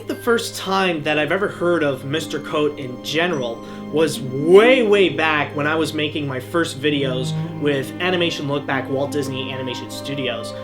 think the first time that I've ever heard of Mr. Coat in general was way back when I was making my first videos with Animation Look Back Walt Disney Animation Studios.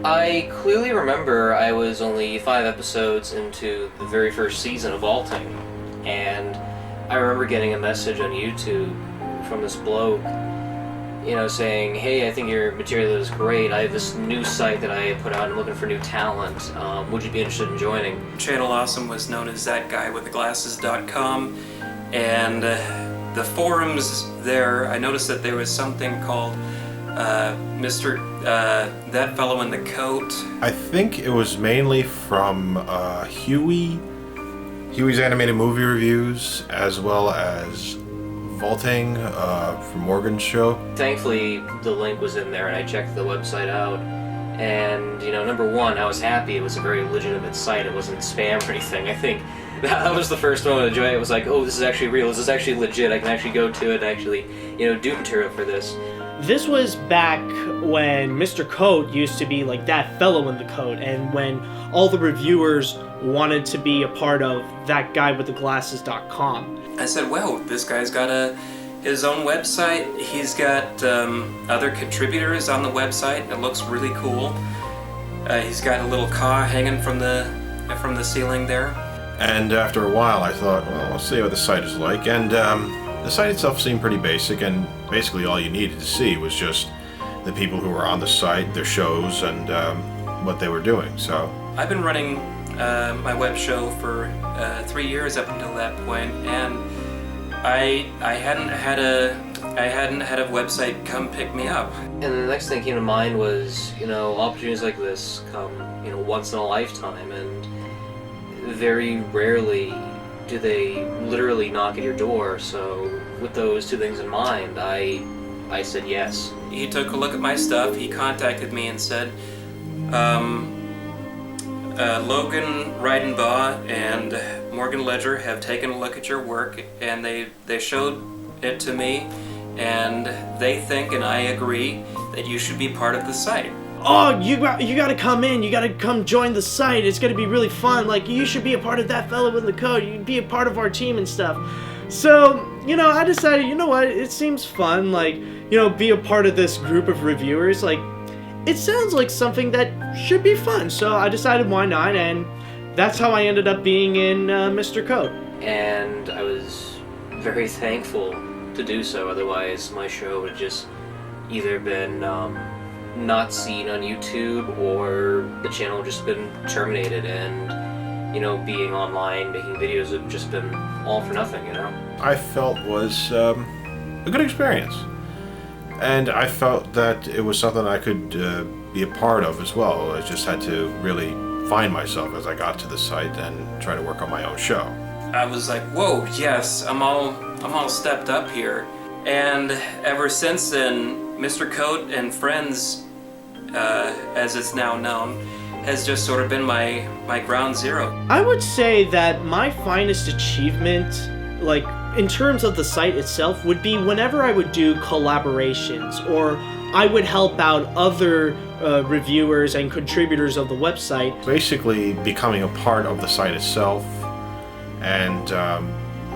I clearly remember I was only 5 episodes into the very first season of Vaulting, and I remember getting a message on YouTube from this bloke, saying, hey, I think your material is great. I have this new site that I put out. I'm looking for new talent. Would you be interested in joining? Channel Awesome was known as thatguywiththeglasses.com, and the forums there, I noticed that there was something called That Fellow in the Coat. I think it was mainly from Huey's animated movie reviews, as well as Vaulting from Morgan's show. Thankfully, the link was in there, and I checked the website out. And, number one, I was happy. It was a very legitimate site. It wasn't spam or anything. I think that was the first moment of joy. It was like, oh, this is actually real. This is actually legit. I can actually go to it and actually, do material for this. This was back when Mr. Coat used to be like that fellow in the coat, and when all the reviewers wanted to be a part of thatguywiththeglasses.com. I said, well, this guy's got his own website. He's got other contributors on the website. It looks really cool. He's got a little car hanging from the ceiling there. And after a while, I thought, well, let's see what the site is like. And the site itself seemed pretty basic, and basically all you needed to see was just the people who were on the site, their shows, and what they were doing. So I've been running my web show for 3 years up until that point, and I hadn't had a website come pick me up. And the next thing came to mind was, opportunities like this come, once in a lifetime, and very rarely do they literally knock at your door. So with those two things in mind, I said yes. He took a look at my stuff. He contacted me and said, Logan Reidenbaugh and Morgan Ledger have taken a look at your work, and they showed it to me, and they think, and I agree, that you should be part of the site. Oh, you gotta come in, you gotta come join the site, it's gonna be really fun, like, you should be a part of That Fellow in the Coat, you'd be a part of our team and stuff. So, I decided, it seems fun, like, be a part of this group of reviewers, like, it sounds like something that should be fun, so I decided why not, and that's how I ended up being in Mr. Coat. And I was very thankful to do so, otherwise my show would have just either been not seen on YouTube, or the channel had just been terminated, and being online making videos would have just been all for nothing. I felt was a good experience, and I felt that it was something I could be a part of as well. I just had to really find myself as I got to the site and try to work on my own show. I was like, whoa, yes, I'm all stepped up here. And ever since then, Mr. Coat and Friends, as it's now known, has just sort of been my ground zero. I would say that my finest achievement, like, in terms of the site itself, would be whenever I would do collaborations, or I would help out other reviewers and contributors of the website. Basically becoming a part of the site itself, and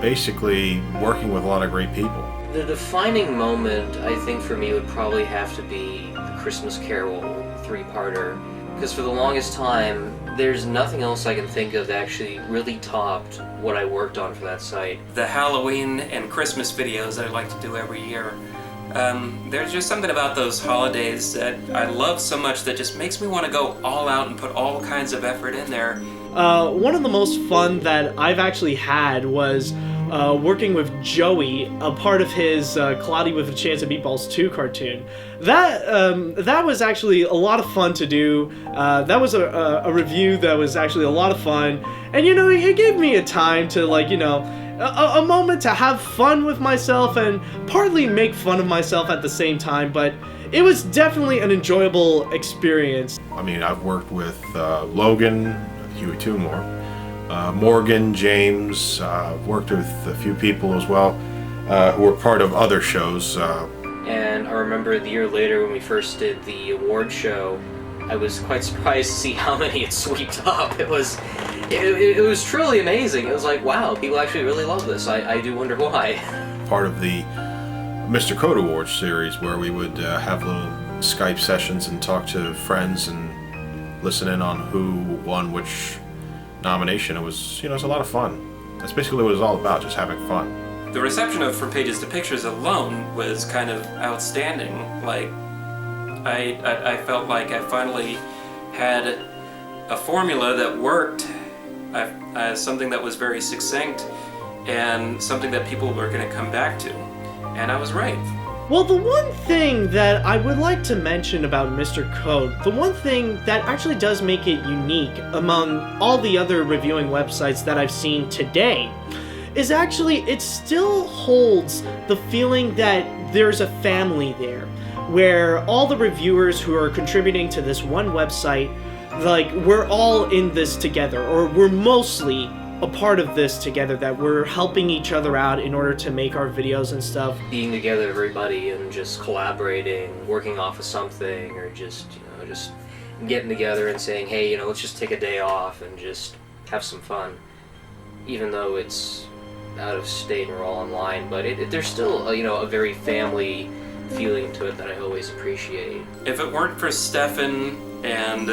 basically working with a lot of great people. The defining moment, I think, for me would probably have to be the Christmas Carol 3-parter, because for the longest time, there's nothing else I can think of that actually really topped what I worked on for that site. The Halloween and Christmas videos that I like to do every year, there's just something about those holidays that I love so much that just makes me want to go all out and put all kinds of effort in there. One of the most fun that I've actually had was working with Joey, a part of his Cloudy with a Chance of Meatballs 2 cartoon. That was actually a lot of fun to do. That was a review that was actually a lot of fun. And, it gave me a time to, like, a moment to have fun with myself and partly make fun of myself at the same time, but it was definitely an enjoyable experience. I mean, I've worked with Logan, Huey Toonmore, Morgan, James, worked with a few people as well who were part of other shows. And I remember the year later when we first did the award show, I was quite surprised to see how many it swept up. It was truly amazing. It was like, wow, people actually really love this. I do wonder why. Part of the Mr. Code Awards series, where we would have little Skype sessions and talk to friends and listen in on who won which nomination. It was, it was a lot of fun. That's basically what it was all about, just having fun. The reception of From Pages to Pictures alone was kind of outstanding. Like, I felt like I finally had a formula that worked, something that was very succinct, and something that people were going to come back to. And I was right. Well, the one thing that I would like to mention about Mr. Code, the one thing that actually does make it unique among all the other reviewing websites that I've seen today, is actually it still holds the feeling that there's a family there, where all the reviewers who are contributing to this one website, like, we're all in this together, or we're mostly a part of this together, that we're helping each other out in order to make our videos and stuff. Being together, everybody, and just collaborating, working off of something, or just getting together and saying, hey, let's just take a day off and just have some fun. Even though it's out of state and we're all online, but there's still a very family feeling to it that I always appreciate. If it weren't for Stefan and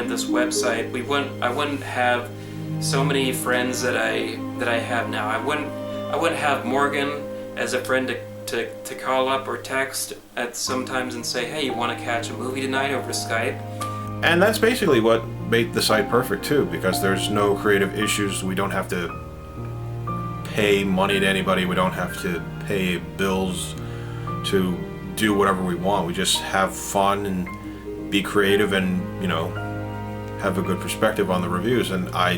this website, I wouldn't have so many friends that I have now. I wouldn't have Morgan as a friend to call up or text at sometimes and say, hey, you want to catch a movie tonight over Skype? And that's basically what made the site perfect too, because there's no creative issues. We don't have to pay money to anybody. We don't have to pay bills to do whatever we want. We just have fun and be creative and, have a good perspective on the reviews. And I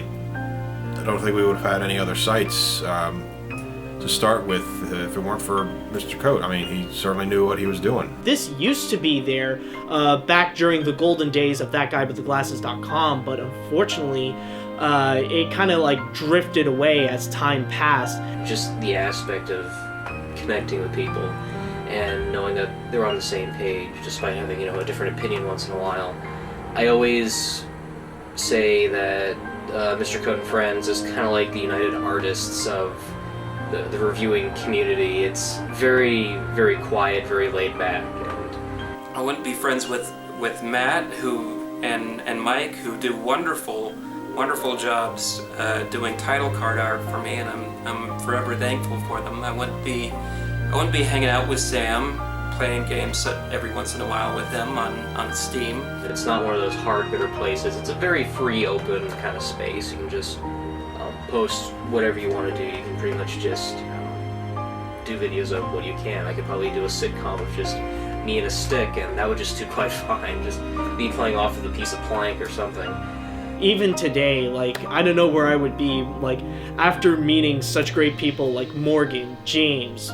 don't think we would have had any other sites to start with if it weren't for Mr. Code. I mean, he certainly knew what he was doing. This used to be there back during the golden days of ThatGuyWithTheGlasses.com, but unfortunately, it kind of like drifted away as time passed. Just the aspect of connecting with people and knowing that they're on the same page, despite having a different opinion once in a while. I always say that Mr. Code and Friends is kind of like the United Artists of the reviewing community. It's very, very quiet, very laid back. And I wouldn't be friends with Matt and Mike, who do wonderful jobs doing title card art for me, and I'm forever thankful for them. I wouldn't be hanging out with Sam, playing games every once in a while with them on Steam. It's not one of those hard, bitter places. It's a very free, open kind of space. You can just post whatever you want to do. You can pretty much just do videos of what you can. I could probably do a sitcom of just me and a stick, and that would just do quite fine. Just me playing off of a piece of plank or something. Even today, like, I don't know where I would be, like, after meeting such great people like Morgan, James,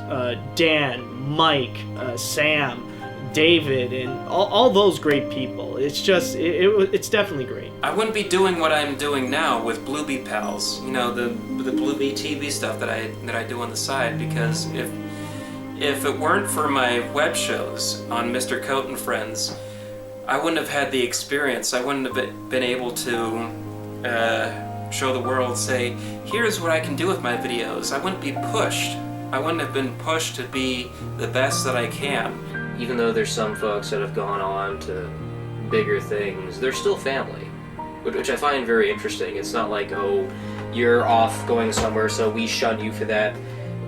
Dan, Mike, Sam, David, and all those great people. It's just, it's definitely great. I wouldn't be doing what I'm doing now with Bluebee Pals, the Bluebee TV stuff that I do on the side, because if it weren't for my web shows on Mr. Coat and Friends, I wouldn't have had the experience. I wouldn't have been able to show the world, say, here's what I can do with my videos. I wouldn't be pushed. I wouldn't have been pushed to be the best that I can. Even though there's some folks that have gone on to bigger things, they're still family, which I find very interesting. It's not like, oh, you're off going somewhere, so we shun you for that.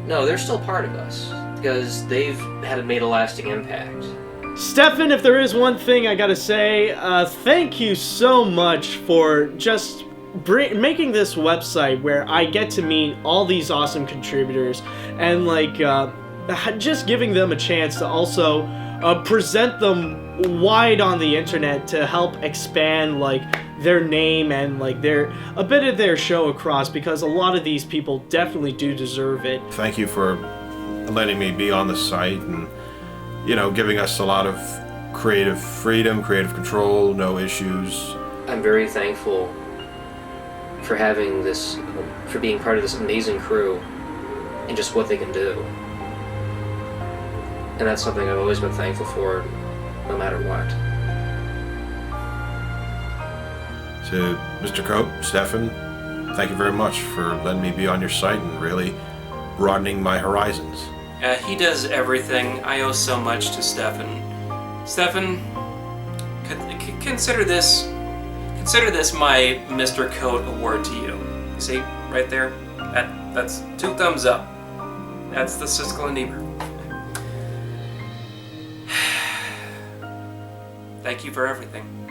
No, they're still part of us, because they've made a lasting impact. Stefan, if there is one thing I gotta say, thank you so much for just making this website where I get to meet all these awesome contributors and just giving them a chance to also present them wide on the internet to help expand their name and a bit of their show across, because a lot of these people definitely do deserve it. Thank you for letting me be on the site and giving us a lot of creative freedom, creative control, no issues. I'm very thankful for having this, for being part of this amazing crew and just what they can do. And that's something I've always been thankful for, no matter what. to Mr. Cope, Stefan, thank you very much for letting me be on your site and really broadening my horizons. He does everything. I owe so much to Stefan. Stefan, consider this my Mr. Coat award to you. You see, right there? That's 2 thumbs up. That's the Siskel and Ebert. Thank you for everything.